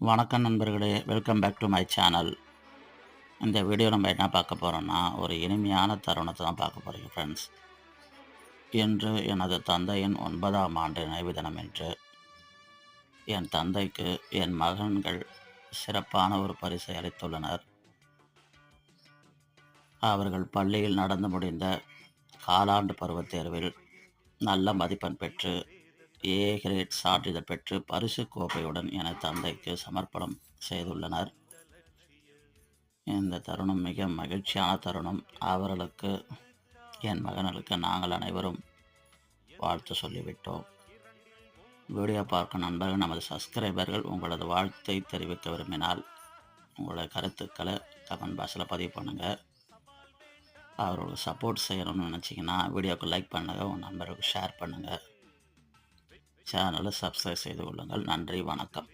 வணக்கம் நண்பர்களே, welcome back to my channel. இந்த வீடியோ நம்ம என்ன பார்க்க போகிறோம்னா, ஒரு இனிமையான தருணத்தை தான் பார்க்க போகிறீங்க ஃப்ரெண்ட்ஸ். இன்று எனது தந்தையின் 9ஆம் ஆண்டு நினைவு தினம் என்று என் தந்தைக்கு என் மகன்கள் சிறப்பான ஒரு பரிசை அளித்துள்ளனர். அவர்கள் பள்ளியில் நடந்து முடிந்த காலாண்டு பருவத் தேர்வில் நல்ல மதிப்பெண் பெற்று ஏ கிரேட் சான்றிதழ் பெற்று பரிசு கோப்பையுடன் எனது தந்தைக்கு சமர்ப்பணம் செய்துள்ளனர். இந்த தருணம் மிக மகிழ்ச்சியான தருணம். அவர்களுக்கு, என் மகன்களுக்கு நாங்கள் அனைவரும் வாழ்த்து சொல்லிவிட்டோம். வீடியோ பார்க்கும் நண்பர்கள், நமது சப்ஸ்கிரைபர்கள் உங்களது வாழ்த்தை தெரிவிக்க விரும்பினால் உங்களோட கருத்துக்களை கமெண்ட் பாக்ஸில் பதிவு பண்ணுங்கள். அவர்களுக்கு சப்போர்ட் செய்யணும்னு நினச்சிங்கன்னா வீடியோக்கு லைக் பண்ணுங்கள், உங்கள் நண்பர்களுக்கு ஷேர் பண்ணுங்கள், சேனலை சப்ஸ்கிரைப் செய்து கொள்ளுங்கள். நன்றி, வணக்கம்.